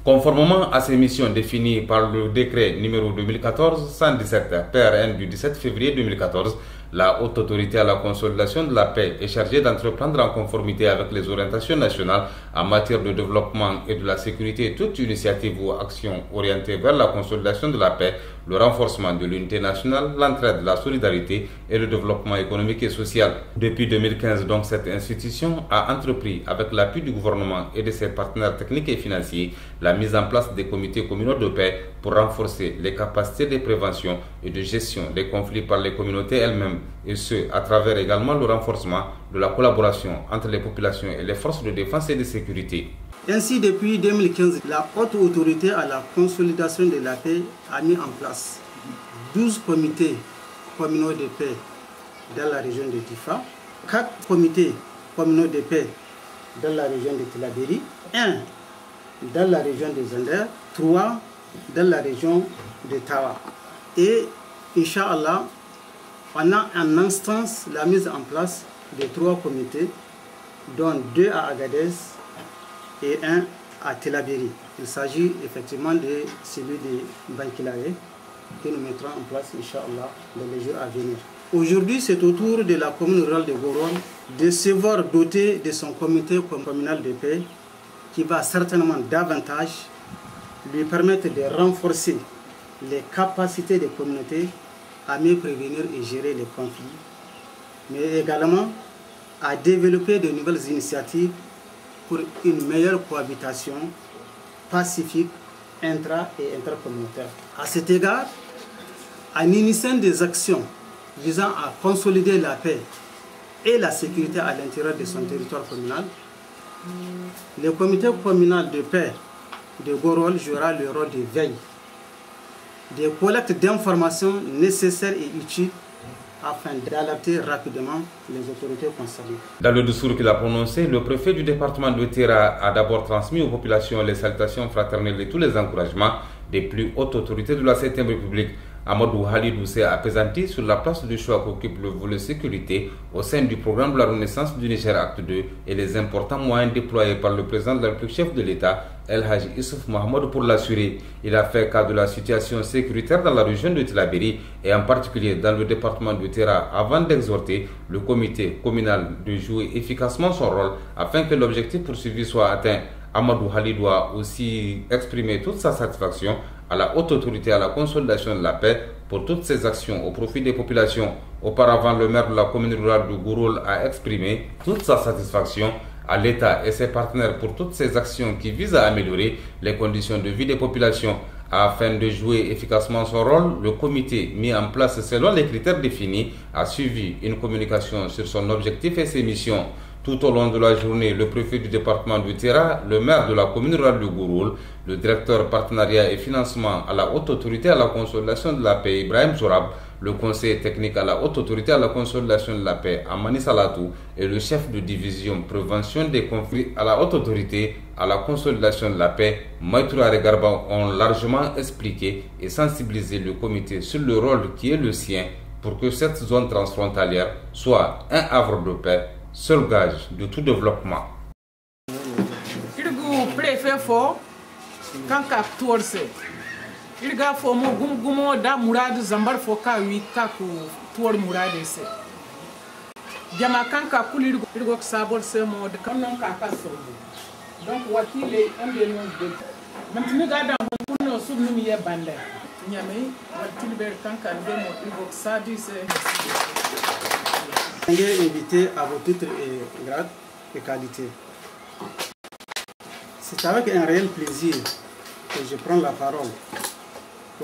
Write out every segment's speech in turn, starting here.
Conformément à ces missions définies par le décret numéro 2014-117 PRN du 17 février 2014, la Haute Autorité à la consolidation de la paix est chargée d'entreprendre en conformité avec les orientations nationales en matière de développement et de la sécurité toute initiative ou action orientée vers la consolidation de la paix, le renforcement de l'unité nationale, l'entraide, la solidarité et le développement économique et social. Depuis 2015, donc, cette institution a entrepris, avec l'appui du gouvernement et de ses partenaires techniques et financiers, la mise en place des comités communaux de paix pour renforcer les capacités de prévention et de gestion des conflits par les communautés elles-mêmes, et ce, à travers également le renforcement de la collaboration entre les populations et les forces de défense et de sécurité. Ainsi, depuis 2015, la Haute Autorité à la consolidation de la paix a mis en place 12 comités communaux de paix dans la région de Difa, 4 comités communaux de paix dans la région de Tillabéri, 1 dans la région de Zender, 3 dans la région de Tawa. Et, Inch'Allah, on a en instance la mise en place de 3 comités, dont 2 à Agadez et 1 à Tillabéri. Il s'agit effectivement de celui de Bankilaé que nous mettrons en place, Inch'Allah, dans les jours à venir. Aujourd'hui, c'est au tour de la commune rurale de Goron de se voir dotée de son comité communal de paix qui va certainement davantage lui permettre de renforcer les capacités des communautés à mieux prévenir et gérer les conflits, mais également à développer de nouvelles initiatives pour une meilleure cohabitation pacifique intra- et intercommunautaire. À cet égard, en initiant des actions visant à consolider la paix et la sécurité à l'intérieur de son territoire communal, le comité communal de paix de Gorol jouera le rôle de veille, de collecte d'informations nécessaires et utiles afin d'alerter rapidement les autorités concernées. Dans le discours qu'il a prononcé, le préfet du département de Terra a d'abord transmis aux populations les salutations fraternelles et tous les encouragements des plus hautes autorités de la 7e République. Amadou Halidou s'est apaisanti sur la place du choix qu'occupe le volet sécurité au sein du programme de la Renaissance du Niger Acte 2 et les importants moyens déployés par le président de la République chef de l'État, El Hadji Issouf Mohamed, pour l'assurer. Il a fait cas de la situation sécuritaire dans la région de Tillabéri et en particulier dans le département de Terra avant d'exhorter le comité communal de jouer efficacement son rôle afin que l'objectif poursuivi soit atteint. Amadou Halidou a aussi exprimé toute sa satisfaction à la Haute Autorité à la consolidation de la paix pour toutes ses actions au profit des populations. Auparavant, le maire de la commune rurale de Gourol a exprimé toute sa satisfaction à l'État et ses partenaires pour toutes ces actions qui visent à améliorer les conditions de vie des populations. Afin de jouer efficacement son rôle, le comité mis en place selon les critères définis a suivi une communication sur son objectif et ses missions. Tout au long de la journée, le préfet du département du Terra, le maire de la commune rurale de Gourol, le directeur partenariat et financement à la Haute Autorité à la consolidation de la paix, Ibrahim Sourab, le conseiller technique à la Haute Autorité à la consolidation de la paix, Amani Salatou, et le chef de division prévention des conflits à la Haute Autorité à la consolidation de la paix, Maïtoura Regarba, ont largement expliqué et sensibilisé le comité sur le rôle qui est le sien pour que cette zone transfrontalière soit un havre de paix, seul gage de tout développement. Il préfet fort quand capturse. Il ga fo mo gumo da murad zambar fo ka wi ka ku tour murad se. Jama kan ka kulir go sabol se mo de kan non ka so. Donc wakile ambe no de. Maintenant ga da ko no sub numi ye bande. Nyame wakile ber kan ka de mo go sadi se. Je suis invité à vos titres et grades et qualités. C'est avec un réel plaisir que je prends la parole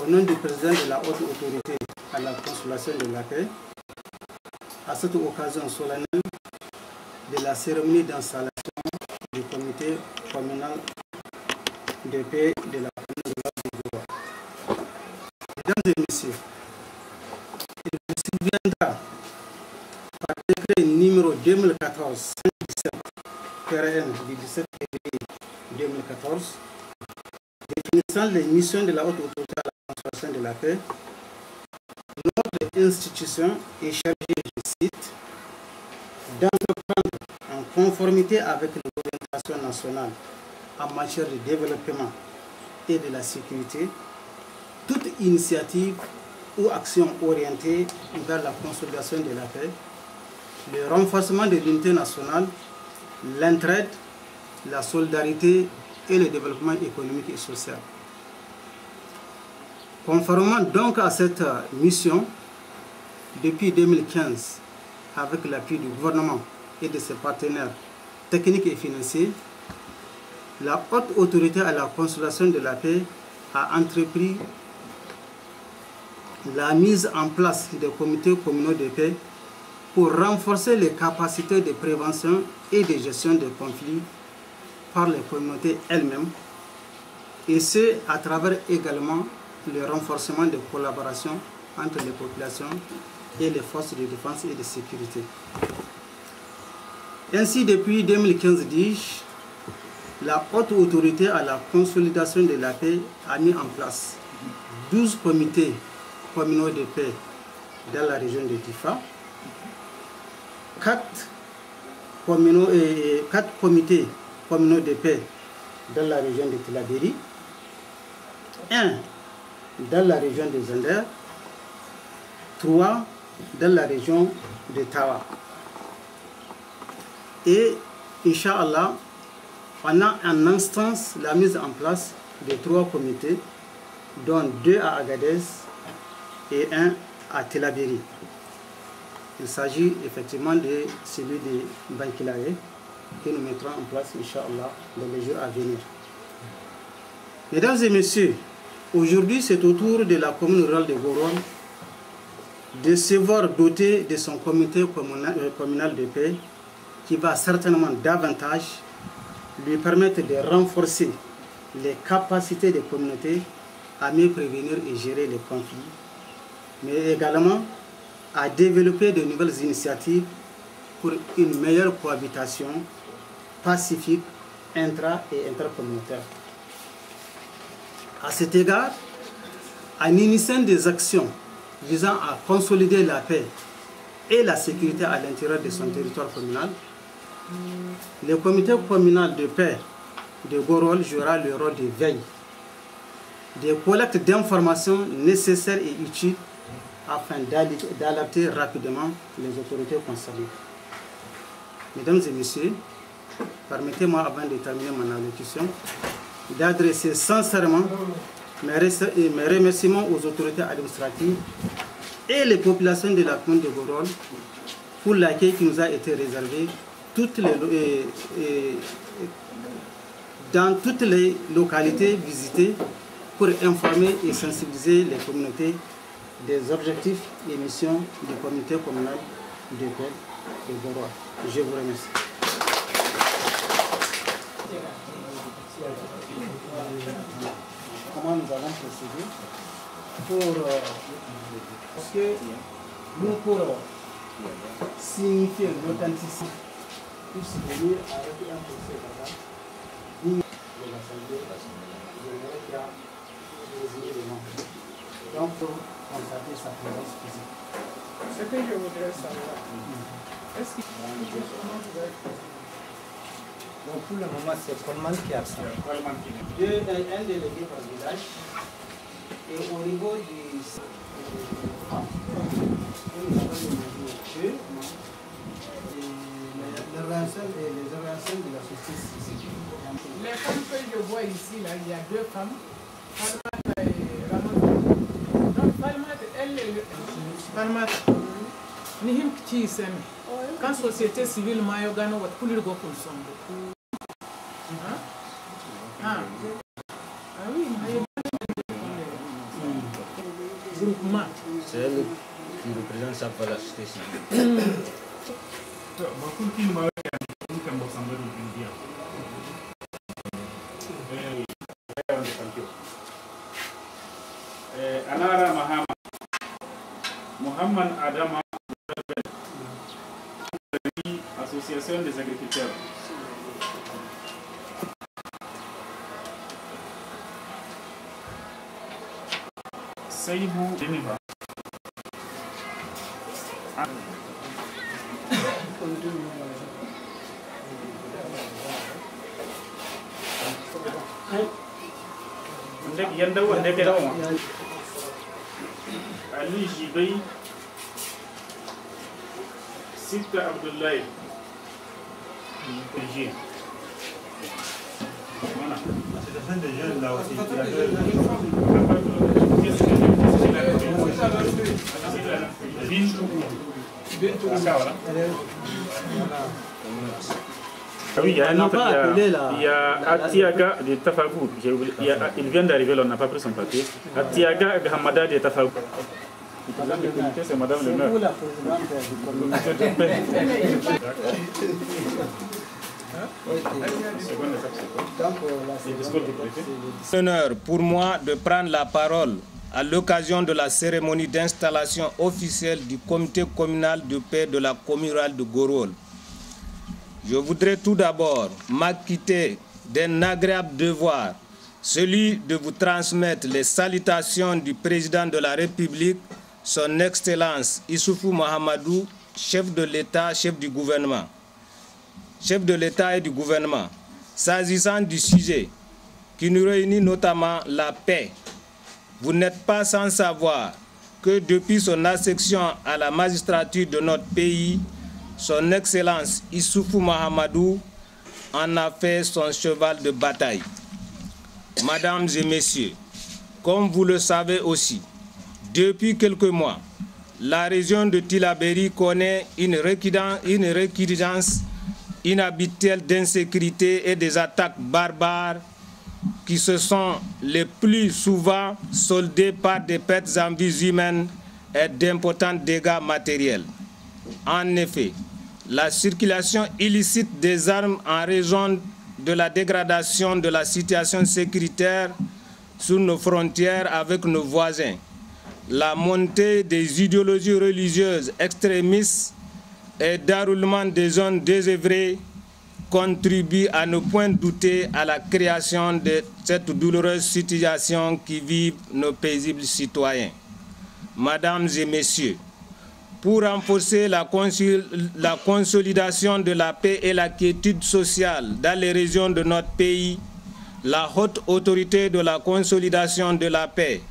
au nom du président de la Haute Autorité à la consolidation de la paix à cette occasion solennelle de la cérémonie d'installation du comité communal de paix de la commune de Gourol. Mesdames et messieurs, il vous souviendra par décret numéro 2014-117 PRN du 17 février 2014, définissant les missions de la Haute Autorité à la consolidation de la paix, notre institution est chargée, je cite, d'entreprendre en conformité avec les orientations nationales en matière de développement, et de la sécurité, toute initiative ou action orientée vers la consolidation de la paix, le renforcement de l'unité nationale, l'entraide, la solidarité et le développement économique et social. Conformément donc à cette mission, depuis 2015, avec l'appui du gouvernement et de ses partenaires techniques et financiers, la haute autorité à la consolidation de la paix a entrepris la mise en place des comités communaux de paix pour renforcer les capacités de prévention et de gestion des conflits par les communautés elles-mêmes, et ce, à travers également le renforcement de collaboration entre les populations et les forces de défense et de sécurité. Ainsi, depuis 2015, la haute autorité à la consolidation de la paix a mis en place 12 comités communaux de paix dans la région de Difa, 4 comités communaux de paix dans la région de Tillabéri, 1 dans la région de Zender, 3 dans la région de Tawa. Et, Inch'Allah, on a en instance la mise en place de 3 comités, dont 2 à Agadez et 1 à Tillabéri. Il s'agit effectivement de celui de Bankilaye que nous mettrons en place, Inch'Allah, dans les jours à venir. Mesdames et messieurs, aujourd'hui, c'est au tour de la commune rurale de Goron de se voir doter de son comité communal de paix qui va certainement davantage lui permettre de renforcer les capacités des communautés à mieux prévenir et gérer les conflits, mais également à développer de nouvelles initiatives pour une meilleure cohabitation pacifique intra- et intercommunautaire. À cet égard, en initiant des actions visant à consolider la paix et la sécurité à l'intérieur de son territoire communal, le comité communal de paix de Gorol jouera le rôle de veille, de collecte d'informations nécessaires et utiles afin d'alerter rapidement les autorités concernées. Mesdames et messieurs, permettez-moi, avant de terminer mon allocution, d'adresser sincèrement mes remerciements aux autorités administratives et les populations de la commune de Gorol pour l'accueil qui nous a été réservé dans toutes les localités visitées pour informer et sensibiliser les communautés des objectifs et missions du comité communal de paix de Gorol. Je vous remercie. Comment nous allons procéder parce que nous, pour signifier l'authenticité, pour subvenir avec un procès digne de l'Assemblée, j'aimerais qu'il y a désigné les membres. Donc, pour constater sa présence physique. Ce que je voudrais savoir, est-ce que comment vous avez fait? Donc pour le moment, c'est Coleman qui est absent. Un délégué par village. Et au niveau du... les organisations de la société civile. Les femmes que je vois ici, là, il y a 2 femmes, Falmata et Ramon. Donc Falmata, elle est... Falmata, Nihim Kchisem. Quand société civile Mayogano, what could you go for some? Ah oui, groupement. C'est elle qui représente ça pour la société civile. Anara Mahama Mohamed Adama, Association des agriculteurs. Saïbou Deniva. Ali Jibay Sita Abdoulaye voilà. C'est des jeunes là aussi. Oui, il y a un autre, il y a Atiaga de Tafagou. Il vient d'arriver, on n'a pas pris son papier. Atiaga Hamada de Tafagou. Le président du comité, c'est Madame le maire. C'est un honneur pour moi de prendre la parole à l'occasion de la cérémonie d'installation officielle du comité communal de paix de la commune rurale de Gorol. Je voudrais tout d'abord m'acquitter d'un agréable devoir, celui de vous transmettre les salutations du président de la République, son Excellence Issoufou Mahamadou, chef de l'État, chef du gouvernement. Chef de l'État et du gouvernement, s'agissant du sujet qui nous réunit notamment la paix. Vous n'êtes pas sans savoir que depuis son accession à la magistrature de notre pays, son Excellence Issoufou Mahamadou en a fait son cheval de bataille. Mesdames et messieurs, comme vous le savez aussi, depuis quelques mois, la région de Tillabéri connaît une récurrence inhabituelle d'insécurité et des attaques barbares qui se sont les plus souvent soldées par des pertes en vies humaines et d'importants dégâts matériels. En effet, la circulation illicite des armes en raison de la dégradation de la situation sécuritaire sur nos frontières avec nos voisins, la montée des idéologies religieuses extrémistes et déroulement des zones désœuvrées contribuent à ne point douter à la création de cette douloureuse situation qui vivent nos paisibles citoyens. Mesdames et messieurs, pour renforcer la consolidation de la paix et la quiétude sociale dans les régions de notre pays, la haute autorité de la consolidation de la paix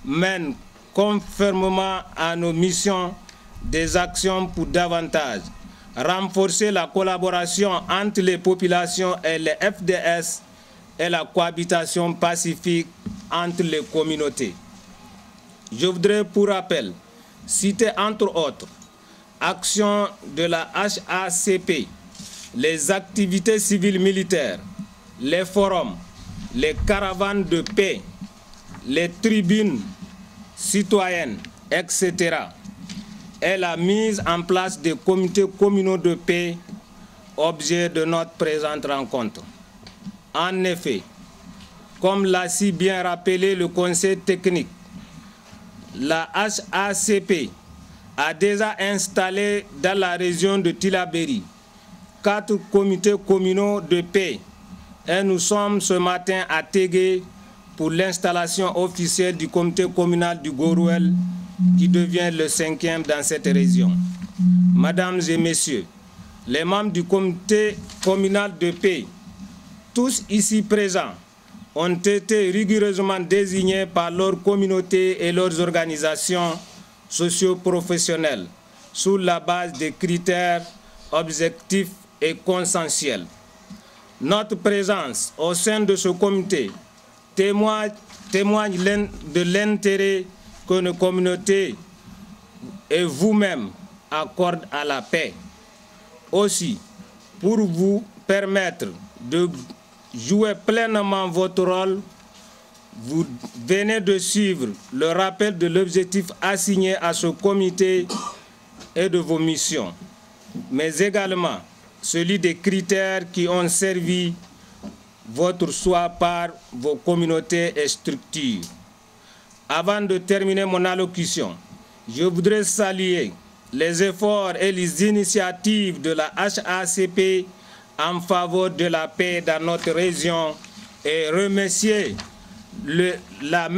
mène conformément à nos missions des actions pour davantage renforcer la collaboration entre les populations et les FDS et la cohabitation pacifique entre les communautés. Je voudrais pour rappel citer entre autres actions de la HACP, les activités civiles militaires, les forums, les caravanes de paix, les tribunes citoyennes, etc. et la mise en place des comités communaux de paix, objet de notre présente rencontre. En effet, comme l'a si bien rappelé le conseil technique, la HACP a déjà installé dans la région de Tillabéri 4 comités communaux de paix et nous sommes ce matin à Tégué pour l'installation officielle du comité communal du Gorouel qui devient le 5e dans cette région. Mesdames et messieurs, les membres du comité communal de paix, tous ici présents, ont été rigoureusement désignés par leurs communautés et leurs organisations socio-professionnelles sur la base des critères objectifs et consensuels. Notre présence au sein de ce comité témoigne de l'intérêt que nos communautés et vous-même accordent à la paix. Aussi, pour vous permettre de jouer pleinement votre rôle, vous venez de suivre le rappel de l'objectif assigné à ce comité et de vos missions, mais également celui des critères qui ont servi votre choix par vos communautés et structures. Avant de terminer mon allocution, je voudrais saluer les efforts et les initiatives de la HACP en faveur de la paix dans notre région et remercier par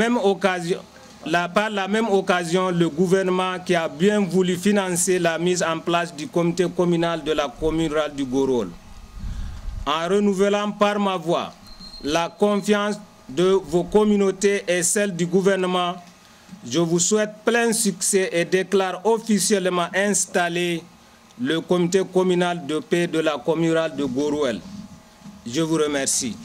la même occasion le gouvernement qui a bien voulu financer la mise en place du comité communal de la commune rurale du Gorol. En renouvelant par ma voix la confiance de vos communautés et celle du gouvernement, je vous souhaite plein succès et déclare officiellement installé le comité communal de paix de la commune rurale de Gorouel. Je vous remercie.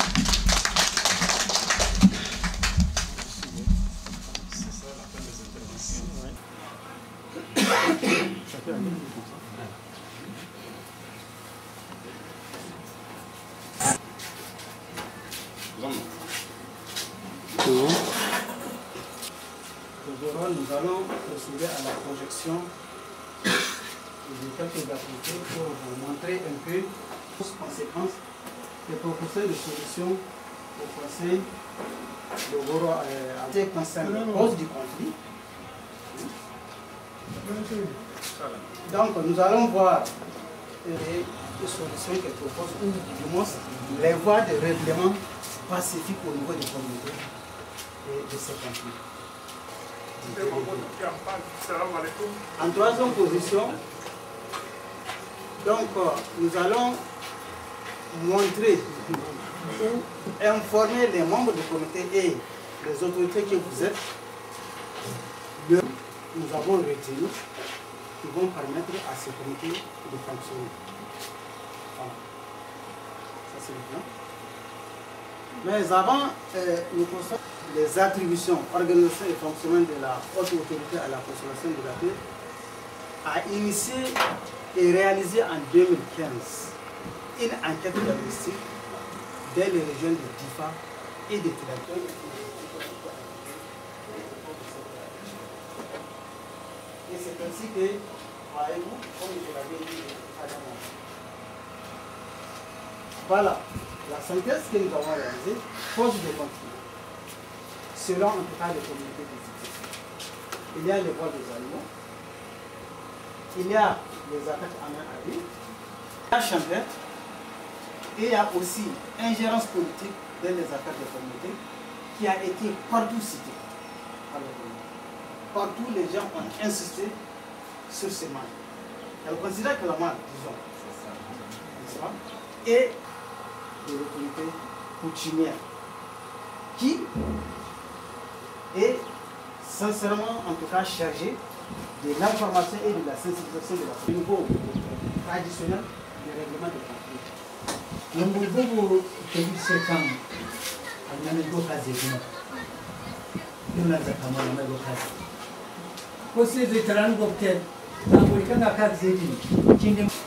Nous allons procéder à la projection de quelques activités pour vous montrer un peu les conséquences des propositions de solutions au Conseil de Goro concernant la cause du conflit. Donc nous allons voir les solutions qu'elle propose, ou du moins les voies de règlement pacifique au niveau des communautés et de ces conflits. En troisième position, donc nous allons montrer ou informer les membres du comité et les autorités que vous êtes. Nous avons retenu qui vont permettre à ce comité de fonctionner. Voilà. Ça c'est le plan. Mais avant, nous constatons les attributions, organisation et fonctionnement de la haute autorité à la consolidation de la paix a initié et réalisé en 2015 une enquête linguistique dans les régions de Difa et de Tilaberi. Et c'est ainsi que, voyez-vous, comme je l'avais dit avant. Voilà, la synthèse que nous avons réalisée pose des conflits. Selon en tout cas les communautés politiques. Il y a les vols des animaux, il y a les attaques à main armée, il y a chambrette, et il y a aussi ingérence politique dans les attaques des communautés qui a été partout citée. Partout les gens ont insisté sur ces mal. Elles considèrent que la mal, disons, et de l'autorité coutumière qui est sincèrement, en tout cas, chargé de l'information et de la sensibilisation de la au niveau traditionnel du règlement des conflits.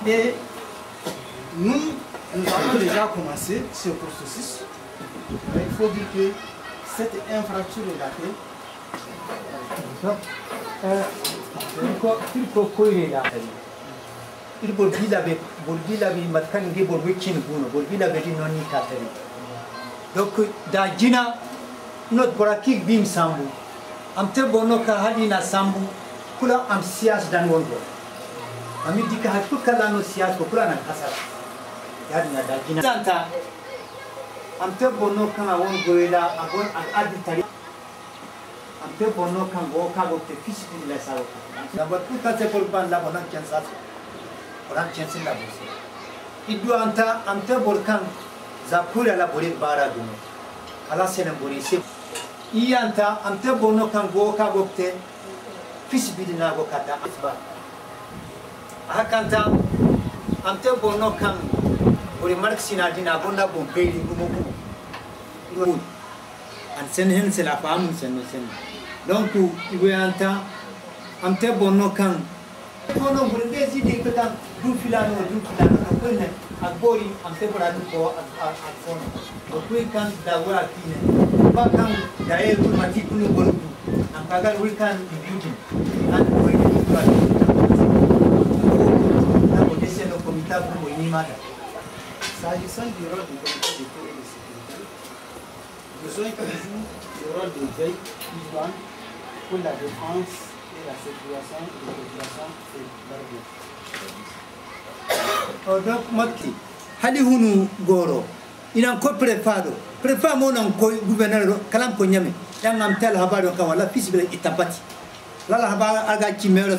Et nous avons déjà commencé ce processus. Il faut dire que cette infraction de la paix il bolbilaɓe matkange bol weccini guno bolbilaɓe ɗi noon ni katari donc da jina not bora kik bim sambu am tebono ka haɗina sambu kula am siyas dan wongo ami dika ha tout kalano siyas ko kula nan kasara yaɗina da jina santa am tebono kan a won goyla agon aditari am tebono kan go kago te fisiti la sawo d'abord tout quand c'est pour ban la bonan kensa orang kensin la bosi idu anta ante bolkan za kula la boli bara duno ala senen boli se iyanta ante bono kan go kago te fisiti na go kata asba akanta ante bono kan boli marxina dina bonda bon peiri gumo an sen hen c'est la femme sen donc ibu anta ante bono kan kono burge zidi kata du filano ko ne agbori ante boradu ko afono ko kan da wara kine ba kan da e ko mati kunu boru am kagal we kan building an ko e ko na ko dese no komita ko ni mada s'agissant du rôle du comité de paix et de sécurité, besoin que joue le rôle de veille idoine pour la défense et la sécurisation de la population et leur bien. Donc, Mati, hali hunu goro, inan ko prefado mo nan ko gouverneur kalam ko nyame, yang am tel habaro ka wala fisibele itapati. Lala habara aga chimero.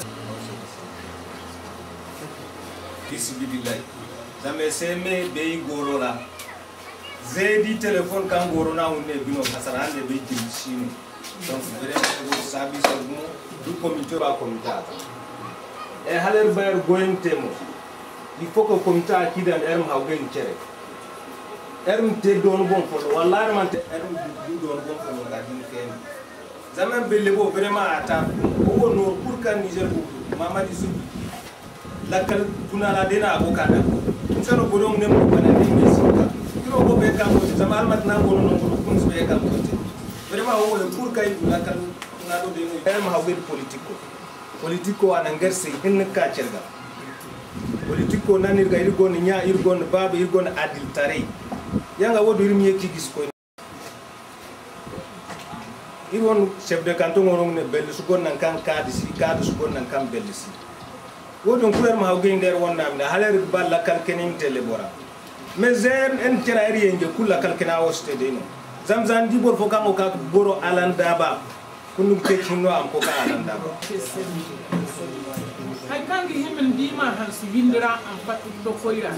Bismillah. Jamais seme bei goro la. zedi téléphone kan gorona hunde bino kasarande be jimsini donc vraiment service du comité ba comité e haler bayar goyentemo il faut que comité akidan erm hawgen cere erm te don bon fo wallahi man te erm du don bon fo ngadin ken zaman belle bo vraiment ata o no pour kan Niger ko Mamadi Sou lakal kunala dena abokada sano bodong nem ko bana ni mesika kiro ko be kam ko zaman mat na ko no ko be kam ko vraiment o pour kay lakal ngado de no erm hawgen politiko ana ngerse hin ka cerga politiko nanir ga irgon nya irgon baba irgon adil tare yanga wodo irmi yeki gis ko irwon chef de canton ngorong ne bel su gon nan kan kadi su gon nan kan bel si wodon kuer ma hawge nder wonna amna haler balla kal kenin tele bora mais zen en tira eri nge kula kal kena woste de no zamzan di bor fo kan o ka boro alanda ba kunum ke kinno am ko ka alanda ba hay kangi himen dima han si windira am fatu to koira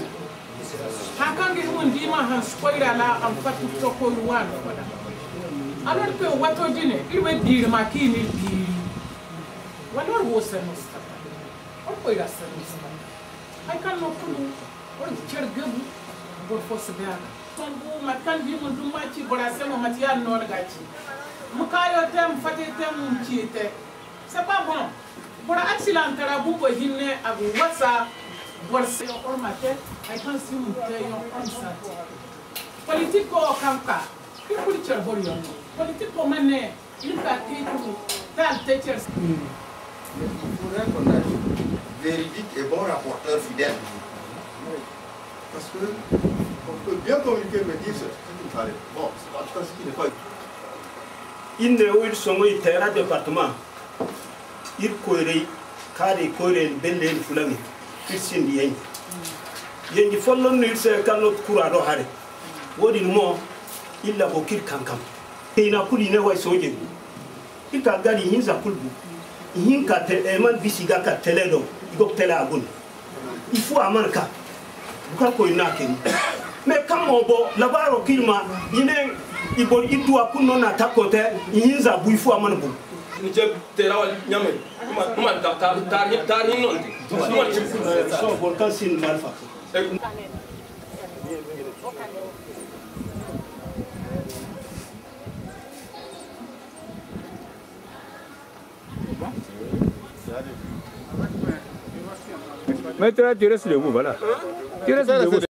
ha kangi himen dima han koira la am fatu to koira wan wada alors que wato dine ilwe dir makini diri walor wo se mustafa o koira se mustafa hay kan no kulu o cergabu bor fo se bea tongu makan di mun dum machi borase mo matiya non gachi mukayo tem fate tem mchite c'est pas bon pour accident tara buko hinne abu wasa borse o mate ay kan si mute yo on sa politiko kanka ki politique bor yo politiko manne il ka kitu tal teachers il faudrait qu'on ait véridique et bon rapporteur fidèle parce que on peut bien communiquer mais dire ce qu'il fallait bon c'est en tout cas ce qui n'est pas inde wil songo itera département ir koyrey kare koyrel bellen fulami kirsindi yenji follon no irse kallo kura do hare wodi mo illa ko kir kankam ina kuli ne way soje ika gari hinza kulbu hinka te eman bisiga ka teledo igo tele agun il faut amanka buka ko ina ken mais kamo bo labaro kilma ine ibor idua kunno na takote hinza bu il faut amanbu ni je tera nyame man tar ni non so volcan sin malfa Maintenant tu restes debout, voilà. Tu restes debout.